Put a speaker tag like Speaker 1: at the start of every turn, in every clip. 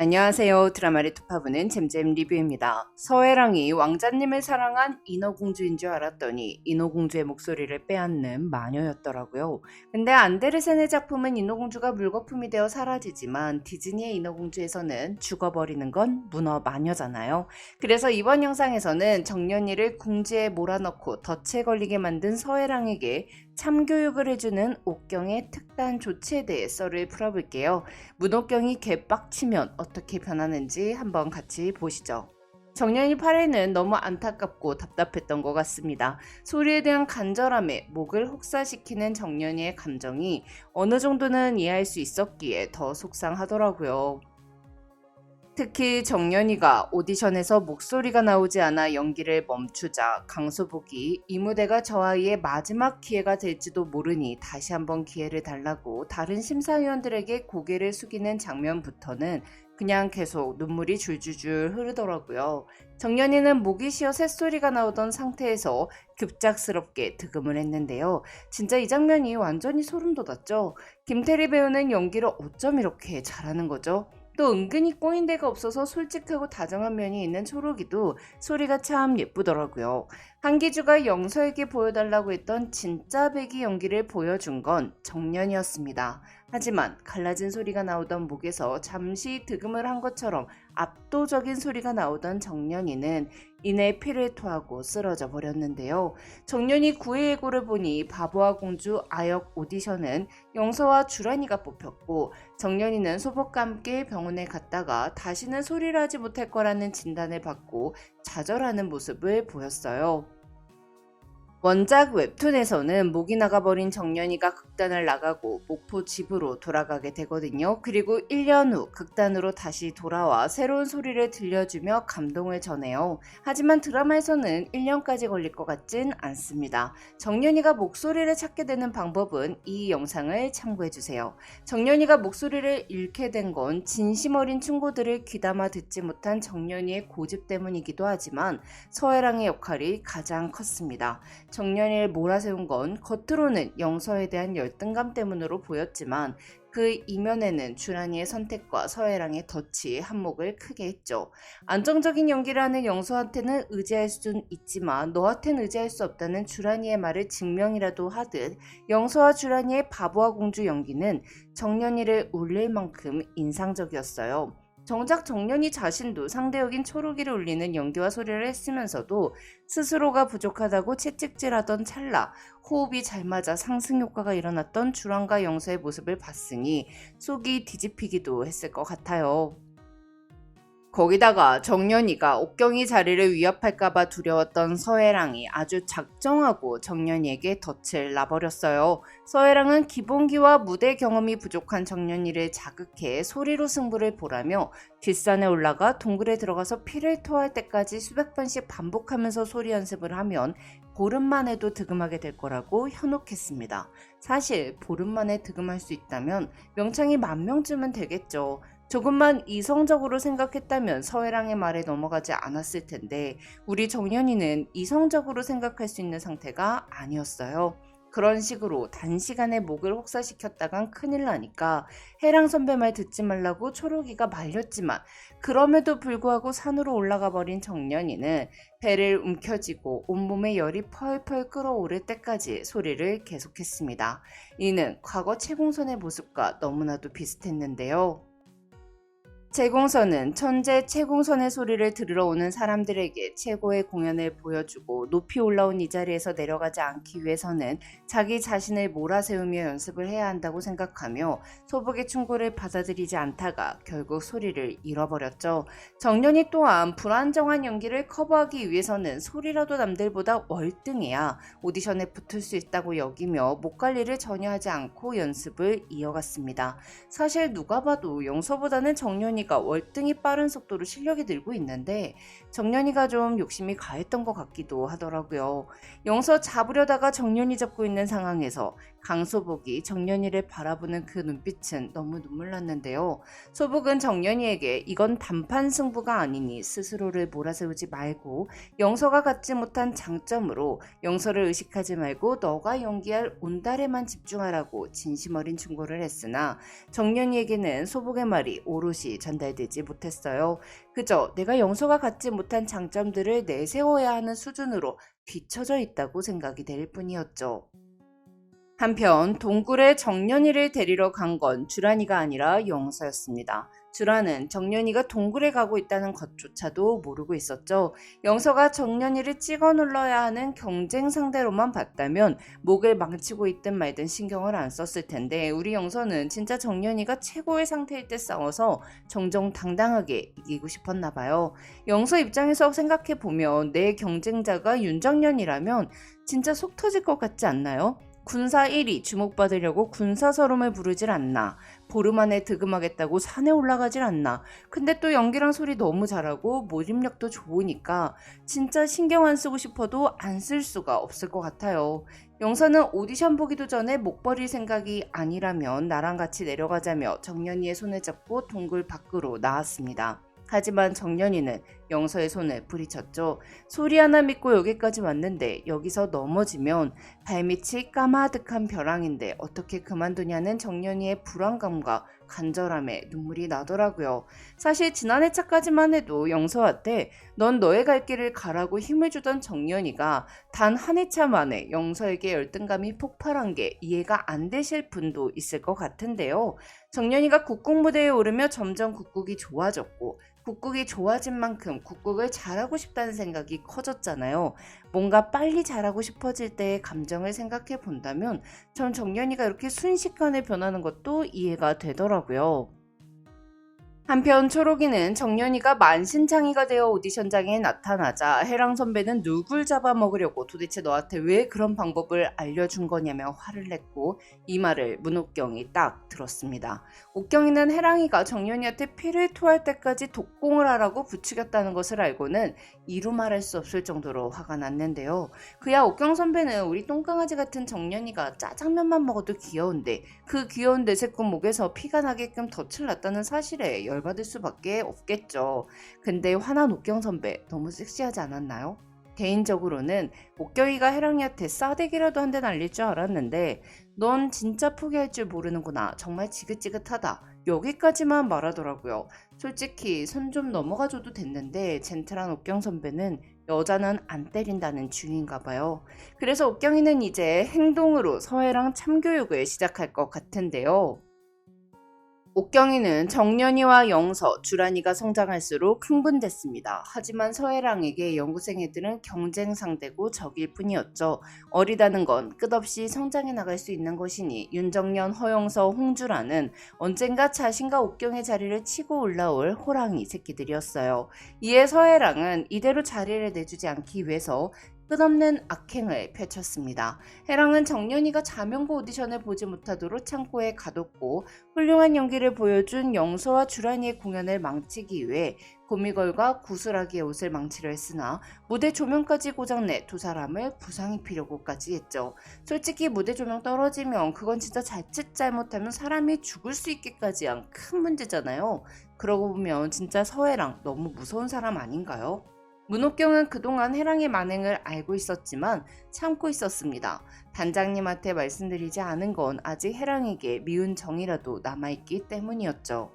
Speaker 1: 안녕하세요. 드라마를 투파보는 잼잼 리뷰입니다. 서해랑이 왕자님을 사랑한 인어공주인 줄 알았더니 인어공주의 목소리를 빼앗는 마녀였더라고요. 근데 안데르센의 작품은 인어공주가 물거품이 되어 사라지지만 디즈니의 인어공주에서는 죽어버리는 건 문어 마녀잖아요. 그래서 이번 영상에서는 정년이를 궁지에 몰아넣고 덫에 걸리게 만든 서해랑에게 참교육을 해주는 옥경의 특단 조치에 대해 썰을 풀어볼게요. 문옥경이 개빡치면 어떻게 변하는지 한번 같이 보시죠. 정년이 8회는 너무 안타깝고 답답했던 것 같습니다. 소리에 대한 간절함에 목을 혹사시키는 정년이의 감정이 어느 정도는 이해할 수 있었기에 더 속상하더라고요. 특히 정연이가 오디션에서 목소리가 나오지 않아 연기를 멈추자 강소복이 이 무대가 저 아이의 마지막 기회가 될지도 모르니 다시 한번 기회를 달라고 다른 심사위원들에게 고개를 숙이는 장면부터는 그냥 계속 눈물이 줄줄줄 흐르더라고요. 정연이는 목이 쉬어 새소리가 나오던 상태에서 급작스럽게 득음을 했는데요. 진짜 이 장면이 완전히 소름 돋았죠. 김태리 배우는 연기를 어쩜 이렇게 잘하는 거죠? 또 은근히 꼬인 데가 없어서 솔직하고 다정한 면이 있는 초록이도 소리가 참 예쁘더라고요. 한기주가 영서에게 보여달라고 했던 진짜 배기 연기를 보여준 건 정년이었습니다. 하지만 갈라진 소리가 나오던 목에서 잠시 득음을 한 것처럼 압도적인 소리가 나오던 정년이는 이내 피를 토하고 쓰러져 버렸는데요. 정년이 9회 예고를 보니 바보와 공주 아역 오디션은 영서와 주란이가 뽑혔고 정년이는 소복과 함께 병원에 갔다가 다시는 소리를 하지 못할 거라는 진단을 받고 좌절하는 모습을 보였어요. 원작 웹툰에서는 목이 나가버린 정년이가 극단을 나가고 목포 집으로 돌아가게 되거든요. 그리고 1년 후 극단으로 다시 돌아와 새로운 소리를 들려주며 감동을 전해요. 하지만 드라마에서는 1년까지 걸릴 것 같진 않습니다. 정년이가 목소리를 찾게 되는 방법은 이 영상을 참고해주세요. 정년이가 목소리를 잃게 된 건 진심 어린 충고들을 귀담아 듣지 못한 정년이의 고집 때문이기도 하지만 서해랑의 역할이 가장 컸습니다. 정년이를 몰아세운 건 겉으로는 영서에 대한 열등감 때문으로 보였지만 그 이면에는 주란이의 선택과 서해랑의 덫이 한몫을 크게 했죠. 안정적인 연기를 하는 영서한테는 의지할 수는 있지만 너한테는 의지할 수 없다는 주란이의 말을 증명이라도 하듯 영서와 주란이의 바보와 공주 연기는 정년이를 울릴 만큼 인상적이었어요. 정작 정년이 자신도 상대 역인 초록이를 울리는 연기와 소리를 했으면서도 스스로가 부족하다고 채찍질하던 찰나 호흡이 잘 맞아 상승 효과가 일어났던 주란과 영서의 모습을 봤으니 속이 뒤집히기도 했을 것 같아요. 거기다가 정년이가 옥경이 자리를 위협할까봐 두려웠던 서해랑이 아주 작정하고 정년이에게 덫을 놔버렸어요. 서해랑은 기본기와 무대 경험이 부족한 정년이를 자극해 소리로 승부를 보라며 뒷산에 올라가 동굴에 들어가서 피를 토할 때까지 수백 번씩 반복하면서 소리 연습을 하면 보름 만에도 득음하게 될 거라고 현혹했습니다. 사실 보름 만에 득음할 수 있다면 명창이 10,000명쯤은 되겠죠. 조금만 이성적으로 생각했다면 서해랑의 말에 넘어가지 않았을 텐데 우리 정연이는 이성적으로 생각할 수 있는 상태가 아니었어요. 그런 식으로 단시간에 목을 혹사시켰다간 큰일 나니까 해랑 선배 말 듣지 말라고 초록이가 말렸지만 그럼에도 불구하고 산으로 올라가 버린 정연이는 배를 움켜쥐고 온몸에 열이 펄펄 끓어오를 때까지 소리를 계속했습니다. 이는 과거 채공선의 모습과 너무나도 비슷했는데요. 채공선은 천재 채공선의 소리를 들으러 오는 사람들에게 최고의 공연을 보여주고 높이 올라온 이 자리에서 내려가지 않기 위해서는 자기 자신을 몰아세우며 연습을 해야 한다고 생각하며 소복의 충고를 받아들이지 않다가 결국 소리를 잃어버렸죠. 정년이 또한 불안정한 연기를 커버하기 위해서는 소리라도 남들보다 월등해야 오디션에 붙을 수 있다고 여기며 목 관리를 전혀 하지 않고 연습을 이어갔습니다. 사실 누가 봐도 영서보다는 정년이 월등히 빠른 속도로 실력이 늘고 있는데 정년이가 좀 욕심이 가했던 것 같기도 하더라고요. 영서 잡으려다가 정년이 잡고 있는 상황에서 강소복이 정년이를 바라보는 그 눈빛은 너무 눈물 났는데요. 소복은 정년이에게 이건 단판 승부가 아니니 스스로를 몰아세우지 말고 영서가 갖지 못한 장점으로 영서를 의식하지 말고 너가 연기할 온달에만 집중하라고 진심 어린 충고를 했으나 정년이에게는 소복의 말이 오롯이 전달되지 못했어요. 그저 내가 영서가 갖지 못한 장점들을 내세워야 하는 수준으로 뒤처져 있다고 생각이 될 뿐이었죠. 한편 동굴에 정년이를 데리러 간 건 주란이가 아니라 영서였습니다. 주란은 정년이가 동굴에 가고 있다는 것조차도 모르고 있었죠. 영서가 정년이를 찍어 눌러야 하는 경쟁 상대로만 봤다면 목을 망치고 있든 말든 신경을 안 썼을 텐데, 우리 영서는 진짜 정년이가 최고의 상태일 때 싸워서 정정당당하게 이기고 싶었나 봐요. 영서 입장에서 생각해보면 내 경쟁자가 윤정년이라면 진짜 속 터질 것 같지 않나요? 군사 1위 주목받으려고 군사서름을 부르질 않나, 보름 안에 득음하겠다고 산에 올라가질 않나. 근데 또 연기랑 소리 너무 잘하고 몰입력도 좋으니까 진짜 신경 안 쓰고 싶어도 안 쓸 수가 없을 것 같아요. 영서는 오디션 보기도 전에 목 버릴 생각이 아니라면 나랑 같이 내려가자며 정연이의 손을 잡고 동굴 밖으로 나왔습니다. 하지만 정연이는 영서의 손을 부리쳤죠. 소리 하나 믿고 여기까지 왔는데 여기서 넘어지면 발밑이 까마득한 벼랑인데 어떻게 그만두냐는 정연이의 불안감과 간절함에 눈물이 나더라고요. 사실 지난해 차까지만 해도 영서한테 넌 너의 갈 길을 가라고 힘을 주던 정연이가 단 한 해차 만에 영서에게 열등감이 폭발한 게 이해가 안 되실 분도 있을 것 같은데요. 정연이가 국국 무대에 오르며 점점 국국이 좋아졌고, 국국이 좋아진 만큼 국국을 잘하고 싶다는 생각이 커졌잖아요. 뭔가 빨리 잘하고 싶어질 때의 감정을 생각해 본다면 전 정연이가 이렇게 순식간에 변하는 것도 이해가 되더라고요. 한편 초록이는 정연이가 만신창이가 되어 오디션장에 나타나자 해랑 선배는 누굴 잡아먹으려고 도대체 너한테 왜 그런 방법을 알려준 거냐며 화를 냈고, 이 말을 문옥경이 딱 들었습니다. 옥경이는 해랑이가 정연이한테 피를 토할 때까지 독공을 하라고 부추겼다는 것을 알고는 이루 말할 수 없을 정도로 화가 났는데요. 그야 옥경 선배는 우리 똥강아지 같은 정연이가 짜장면만 먹어도 귀여운데 그 귀여운 내세꾼 목에서 피가 나게끔 덫을 놨다는 사실에 열받을 수밖에 없겠죠. 근데 화난 옥경 선배 너무 섹시하지 않았나요? 개인적으로는 옥경이가 해랑이한테 싸대기라도 한 대 날릴 줄 알았는데 넌 진짜 포기할 줄 모르는구나, 정말 지긋지긋하다, 여기까지만 말하더라고요. 솔직히 선 좀 넘어가줘도 됐는데 젠틀한 옥경 선배는 여자는 안 때린다는 주의인가 봐요. 그래서 옥경이는 이제 행동으로 서해랑 참교육을 시작할 것 같은데요. 옥경이는 정연이와 영서, 주란이가 성장할수록 흥분됐습니다. 하지만 서해랑에게 연구생 애들은 경쟁 상대고 적일 뿐이었죠. 어리다는 건 끝없이 성장해 나갈 수 있는 것이니 윤정연, 허영서, 홍주라는 언젠가 자신과 옥경의 자리를 치고 올라올 호랑이 새끼들이었어요. 이에 서해랑은 이대로 자리를 내주지 않기 위해서 끝없는 악행을 펼쳤습니다. 해랑은 정연이가 자명고 오디션을 보지 못하도록 창고에 가뒀고, 훌륭한 연기를 보여준 영서와 주란이의 공연을 망치기 위해 고미걸과 구슬하기의 옷을 망치려 했으나 무대 조명까지 고장내 두 사람을 부상 입히려고까지 했죠. 솔직히 무대 조명 떨어지면 그건 진짜 자칫 잘못하면 사람이 죽을 수 있기까지 한 큰 문제잖아요. 그러고 보면 진짜 서해랑 너무 무서운 사람 아닌가요? 문옥경은 그동안 해랑의 만행을 알고 있었지만 참고 있었습니다. 단장님한테 말씀드리지 않은 건 아직 해랑에게 미운 정이라도 남아있기 때문이었죠.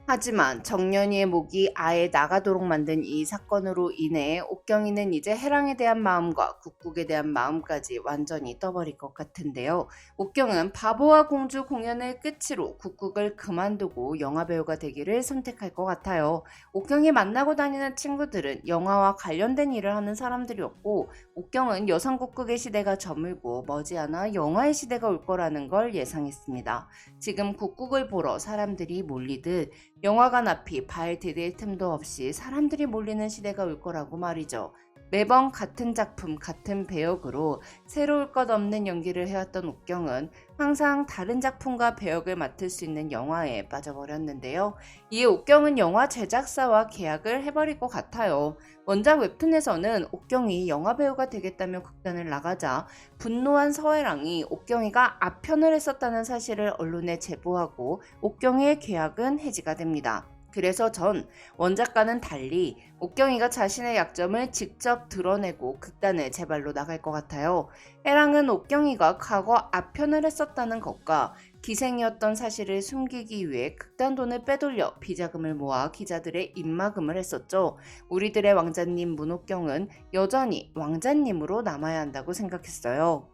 Speaker 1: 하지만 정연이의 목이 아예 나가도록 만든 이 사건으로 인해 옥경이는 이제 해랑에 대한 마음과 국국에 대한 마음까지 완전히 떠버릴 것 같은데요. 옥경은 바보와 공주 공연을 끝으로 국국을 그만두고 영화배우가 되기를 선택할 것 같아요. 옥경이 만나고 다니는 친구들은 영화와 관련된 일을 하는 사람들이었고, 옥경은 여성국국의 시대가 저물고 머지않아 영화의 시대가 올 거라는 걸 예상했습니다. 지금 국국을 보러 사람들이 몰리듯 영화관 앞이 발 디딜 틈도 없이 사람들이 몰리는 시대가 올 거라고 말이죠. 매번 같은 작품, 같은 배역으로 새로울 것 없는 연기를 해왔던 옥경은 항상 다른 작품과 배역을 맡을 수 있는 영화에 빠져버렸는데요. 이에 옥경은 영화 제작사와 계약을 해버릴 것 같아요. 원작 웹툰에서는 옥경이 영화배우가 되겠다며 극단을 나가자 분노한 서해랑이 옥경이가 앞편을 했었다는 사실을 언론에 제보하고 옥경의 계약은 해지가 됩니다. 그래서 전 원작과는 달리 옥경이가 자신의 약점을 직접 드러내고 극단을 제발로 나갈 것 같아요. 해랑은 옥경이가 과거 아편을 했었다는 것과 기생이었던 사실을 숨기기 위해 극단돈을 빼돌려 비자금을 모아 기자들의 입막음을 했었죠. 우리들의 왕자님 문옥경은 여전히 왕자님으로 남아야 한다고 생각했어요.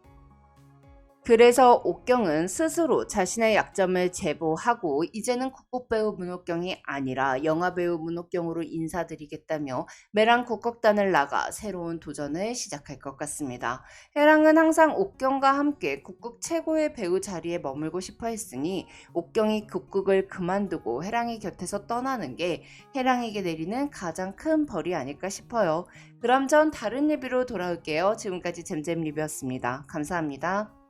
Speaker 1: 그래서 옥경은 스스로 자신의 약점을 제보하고 이제는 국곡배우 문옥경이 아니라 영화배우 문옥경으로 인사드리겠다며 매랑 국극단을 나가 새로운 도전을 시작할 것 같습니다. 해랑은 항상 옥경과 함께 국극 최고의 배우 자리에 머물고 싶어 했으니 옥경이 국극을 그만두고 해랑이 곁에서 떠나는 게 해랑에게 내리는 가장 큰 벌이 아닐까 싶어요. 그럼 전 다른 리뷰로 돌아올게요. 지금까지 잼잼 리뷰였습니다. 감사합니다.